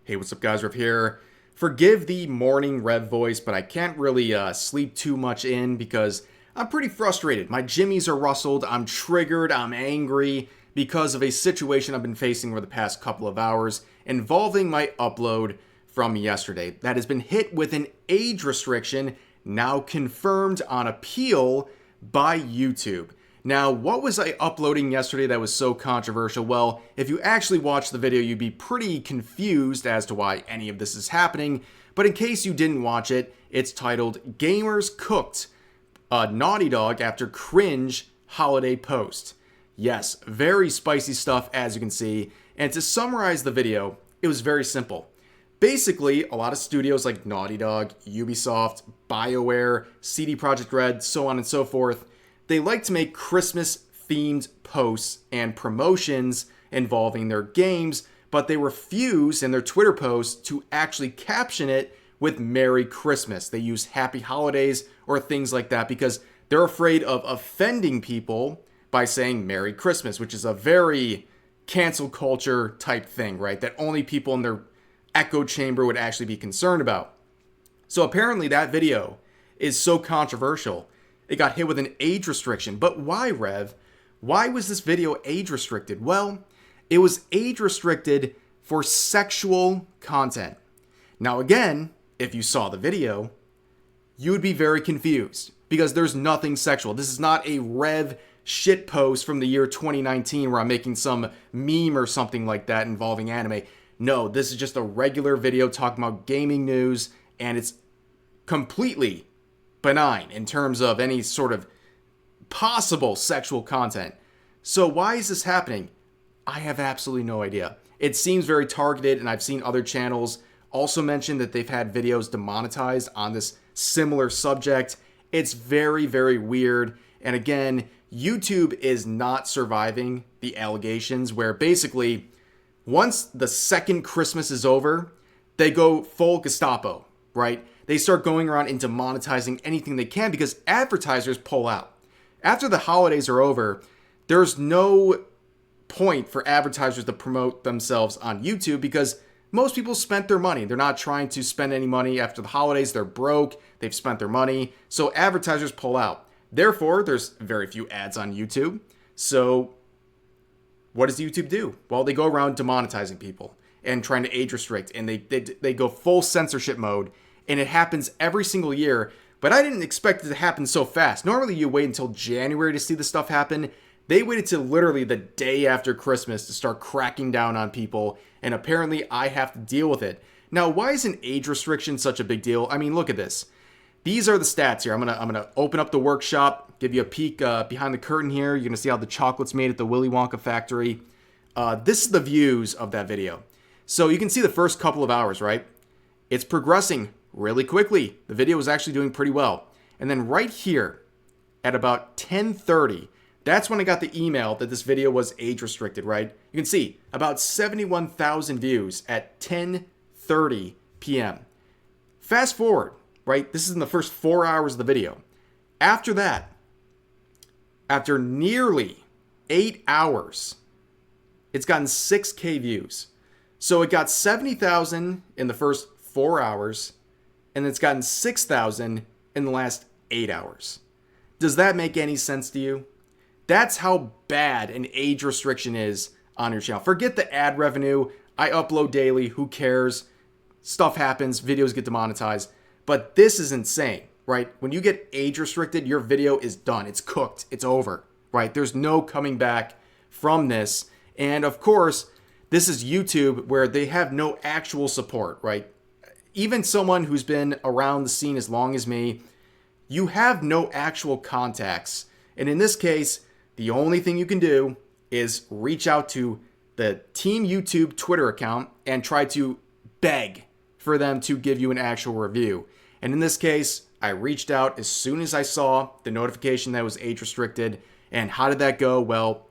Hey, what's up guys, Rev here. Forgive the morning Rev voice, but I can't really sleep too much in because I'm pretty frustrated. My jimmies are rustled, I'm triggered, I'm angry because of a situation I've been facing over the past couple of hours involving my upload from yesterday that has been hit with an age restriction now confirmed on appeal by YouTube. Now, what was I uploading yesterday that was so controversial? Well, if you actually watched the video, you'd be pretty confused as to why any of this is happening. But in case you didn't watch it, it's titled Gamers Cooked Naughty Dog After Cringe Holiday Post. Yes, very spicy stuff as you can see. And to summarize the video, it was very simple. Basically, a lot of studios like Naughty Dog, Ubisoft, BioWare, CD Projekt Red, so on and so forth, they like to make Christmas-themed posts and promotions involving their games, but they refuse in their Twitter posts to actually caption it with Merry Christmas. They use Happy Holidays or things like that because they're afraid of offending people by saying Merry Christmas, which is a very cancel culture type thing, right? That only people in their echo chamber would actually be concerned about. So apparently that video is so controversial it got hit with an age restriction. But why, Rev? Why was this video age restricted? Well, it was age restricted for sexual content. Now again, if you saw the video, you would be very confused because there's nothing sexual. This is not a Rev shit post from the year 2019 where I'm making some meme or something like that involving anime. No, this is just a regular video talking about gaming news, and it's completely benign in terms of any sort of possible sexual content. So why is this happening? I have absolutely no idea. It seems very targeted, and I've seen other channels also mention that they've had videos demonetized on this similar subject. It's very, very weird. And again, YouTube is not surviving the allegations where basically once the second Christmas is over, they go full Gestapo, right? They start going around and demonetizing anything they can because advertisers pull out. After the holidays are over, there's no point for advertisers to promote themselves on YouTube because most people spent their money. They're not trying to spend any money after the holidays. They're broke. They've spent their money. So advertisers pull out. Therefore, there's very few ads on YouTube. So what does YouTube do? Well, they go around demonetizing people and trying to age restrict. And they go full censorship mode. And it happens every single year, but I didn't expect it to happen so fast. Normally you wait until January to see the stuff happen. They waited till literally the day after Christmas to start cracking down on people, and apparently I have to deal with it. Now, why is an age restriction such a big deal? I mean, look at this. These are the stats here. I'm gonna open up the workshop, give you a peek behind the curtain here. You're gonna see how the chocolate's made at the Willy Wonka factory. This is the views of that video. So you can see the first couple of hours, right? It's progressing really quickly. The video was actually doing pretty well. And then right here at about 10:30, that's when I got the email that this video was age restricted, right? You can see about 71,000 views at 10:30 p.m. Fast forward, right? This is in the first 4 hours of the video. After that, after nearly 8 hours, it's gotten 6K views. So it got 70,000 in the first 4 hours, and it's gotten 6,000 in the last 8 hours. Does that make any sense to you? That's how bad an age restriction is on your channel. Forget the ad revenue. I upload daily. Who cares? Stuff happens. Videos get demonetized. But this is insane, right? When you get age restricted, your video is done. It's cooked. It's over, right? There's no coming back from this. And of course, this is YouTube where they have no actual support, right? Even someone who's been around the scene as long as me, you have no actual contacts. And in this case, the only thing you can do is reach out to the Team YouTube Twitter account and try to beg for them to give you an actual review. And in this case, I reached out as soon as I saw the notification that it was age restricted. And how did that go? Well,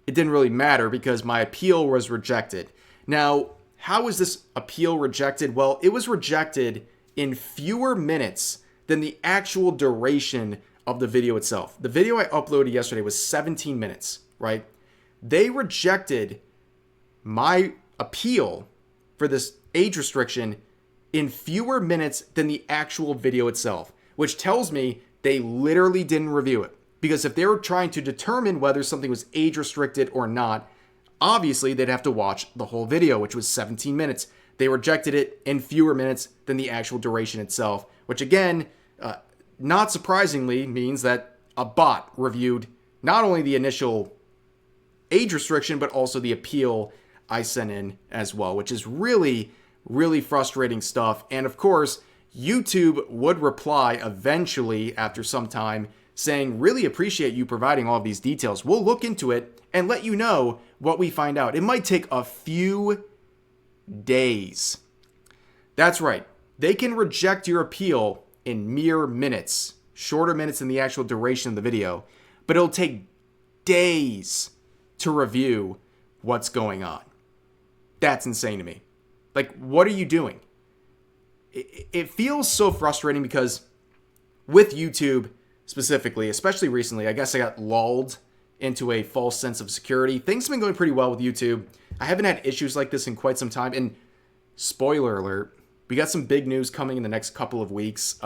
it didn't really matter because my appeal was rejected. Now, how was this appeal rejected? Well, it was rejected in fewer minutes than the actual duration of the video itself. The video I uploaded yesterday was 17 minutes, right? They rejected my appeal for this age restriction in fewer minutes than the actual video itself, which tells me they literally didn't review it. Because if they were trying to determine whether something was age restricted or not, obviously they'd have to watch the whole video, which was 17 minutes. They rejected it in fewer minutes than the actual duration itself, which again, not surprisingly, means that a bot reviewed not only the initial age restriction, but also the appeal I sent in as well, which is really, really frustrating stuff. And of course, YouTube would reply eventually after some time saying, really appreciate you providing all of these details. We'll look into it and let you know what we find out. It might take a few days. That's right. They can reject your appeal in mere minutes, shorter minutes than the actual duration of the video, but it'll take days to review what's going on. That's insane to me. Like, what are you doing? It feels so frustrating because with YouTube specifically, especially recently, I guess I got lulled into a false sense of security. Things have been going pretty well with YouTube. I haven't had issues like this in quite some time. And spoiler alert, we got some big news coming in the next couple of weeks.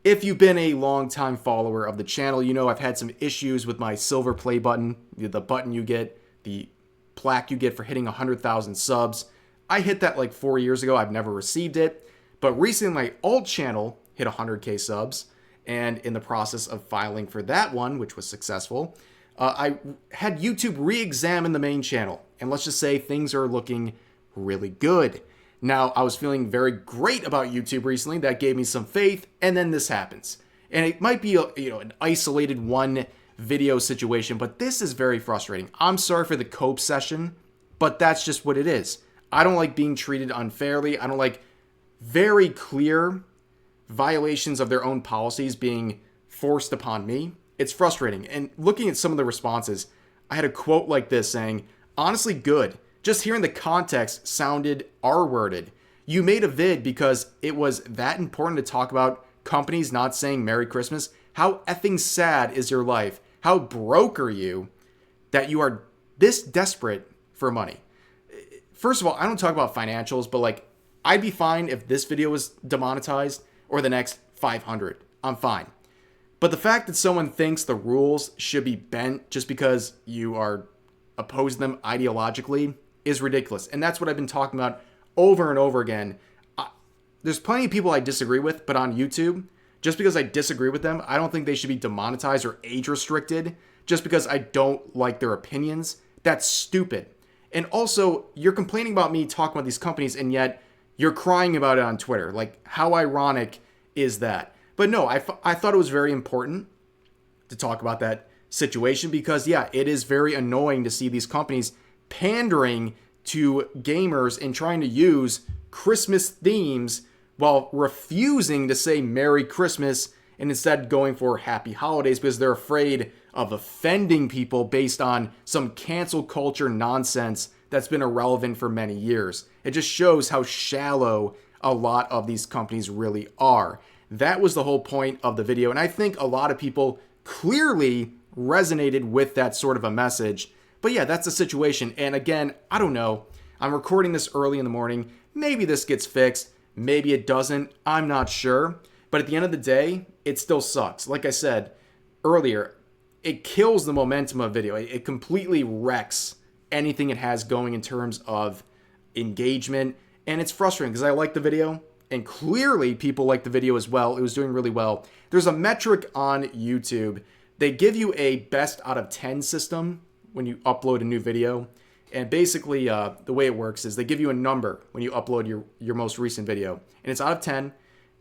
If you've been a long-time follower of the channel, you know I've had some issues with my silver play button, the button you get, the plaque you get for hitting 100,000 subs. I hit that like 4 years ago. I've never received it. But recently, my alt channel hit 100K subs. And in the process of filing for that one, which was successful, I had YouTube re-examine the main channel. And let's just say things are looking really good. Now, I was feeling very great about YouTube recently. That gave me some faith. And then this happens. And it might be an isolated one video situation, but this is very frustrating. I'm sorry for the cope session, but that's just what it is. I don't like being treated unfairly. I don't like very clear violations of their own policies being forced upon me. It's frustrating. And looking at some of the responses, I had a quote like this saying, honestly good. Just hearing the context sounded R-worded. You made a vid because it was that important to talk about companies not saying Merry Christmas. How effing sad is your life? How broke are you that you are this desperate for money? First of all, I don't talk about financials, but like, I'd be fine if this video was demonetized or the next 500. I'm fine. But the fact that someone thinks the rules should be bent just because you are opposing them ideologically is ridiculous. And that's what I've been talking about over and over again. There's plenty of people I disagree with, but on YouTube, just because I disagree with them, I don't think they should be demonetized or age restricted just because I don't like their opinions. That's stupid. And also, you're complaining about me talking about these companies, and yet you're crying about it on Twitter. Like, how ironic is that? But no, I thought it was very important to talk about that situation because, yeah, it is very annoying to see these companies pandering to gamers and trying to use Christmas themes while refusing to say Merry Christmas and instead going for Happy Holidays because they're afraid of offending people based on some cancel culture nonsense that's been irrelevant for many years. It just shows how shallow a lot of these companies really are. That was the whole point of the video, and I think a lot of people clearly resonated with that sort of a message. But yeah, that's the situation. And again, I don't know. I'm recording this early in the morning. Maybe this gets fixed. Maybe it doesn't. I'm not sure. But at the end of the day, it still sucks. Like I said earlier, it kills the momentum of video. It completely wrecks anything it has going in terms of engagement. And it's frustrating because I like the video. And clearly people like the video as well. It was doing really well. There's a metric on YouTube. They give you a best out of 10 system when you upload a new video. And basically, the way it works is they give you a number when you upload your most recent video. And it's out of 10.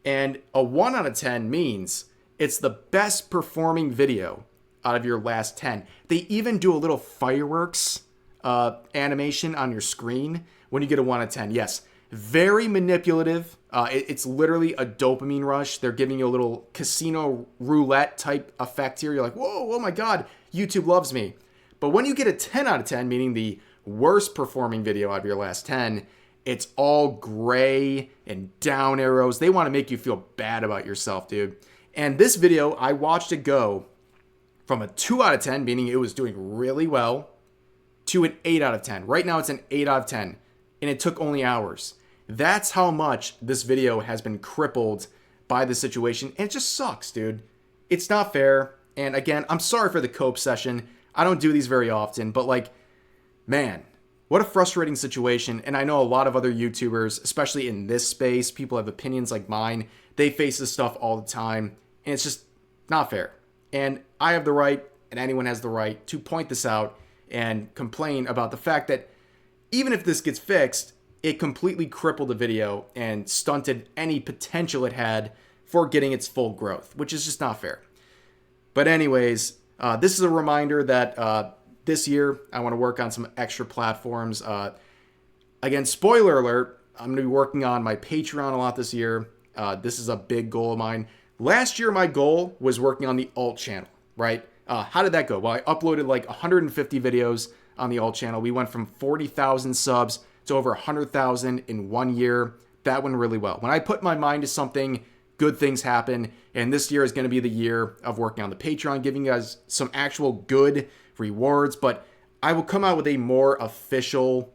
And a 1 out of 10 means it's the best performing video out of your last 10. They even do a little fireworks animation on your screen when you get a 1 out of 10. Yes, very manipulative. It's literally a dopamine rush. They're giving you a little casino roulette type effect here. You're like, whoa, oh my God, YouTube loves me. But when you get a 10 out of 10, meaning the worst performing video out of your last 10, it's all gray and down arrows. They want to make you feel bad about yourself, dude. And this video, I watched it go from a 2 out of 10, meaning it was doing really well, to an 8 out of 10. Right now, it's an 8 out of 10. and it took only hours. That's how much this video has been crippled by the situation, and it just sucks, dude. It's not fair, and again, I'm sorry for the cope session. I don't do these very often, but like, man, what a frustrating situation. And I know a lot of other YouTubers, especially in this space, people have opinions like mine. They face this stuff all the time, and it's just not fair. And I have the right, and anyone has the right, to point this out and complain about the fact that even if this gets fixed, it completely crippled the video and stunted any potential it had for getting its full growth, which is just not fair. But anyways, this is a reminder that this year I want to work on some extra platforms. Again, spoiler alert, I'm going to be working on my Patreon a lot this year. This is a big goal of mine. Last year, my goal was working on the alt channel, right? How did that go? Well, I uploaded like 150 videos on the alt channel. We went from 40,000 subs to over 100,000 in 1 year. That went really well. When I put my mind to something, good things happen. And this year is going to be the year of working on the Patreon, giving you guys some actual good rewards. But I will come out with a more official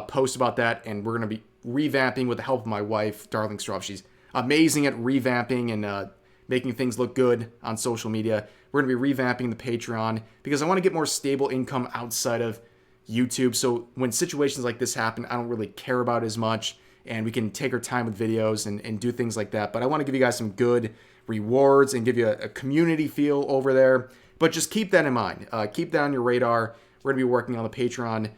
post about that. And we're going to be revamping with the help of my wife, Darling Struff. She's amazing at revamping and making things look good on social media. We're going to be revamping the Patreon because I want to get more stable income outside of YouTube. So when situations like this happen, I don't really care about it as much, and we can take our time with videos and do things like that. But I want to give you guys some good rewards and give you a community feel over there. But just keep that in mind. Keep that on your radar. We're going to be working on the Patreon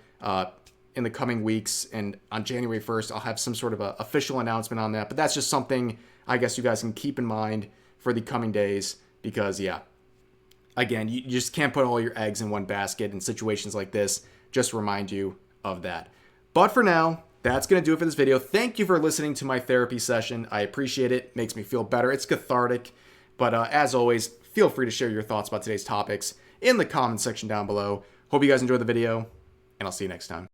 in the coming weeks, and on January 1st, I'll have some sort of a official announcement on that. But that's just something I guess you guys can keep in mind for the coming days because, yeah, again, you just can't put all your eggs in one basket in situations like this. Just remind you of that. But for now, that's going to do it for this video. Thank you for listening to my therapy session. I appreciate it. Makes me feel better. It's cathartic. But as always, feel free to share your thoughts about today's topics in the comment section down below. Hope you guys enjoyed the video, and I'll see you next time.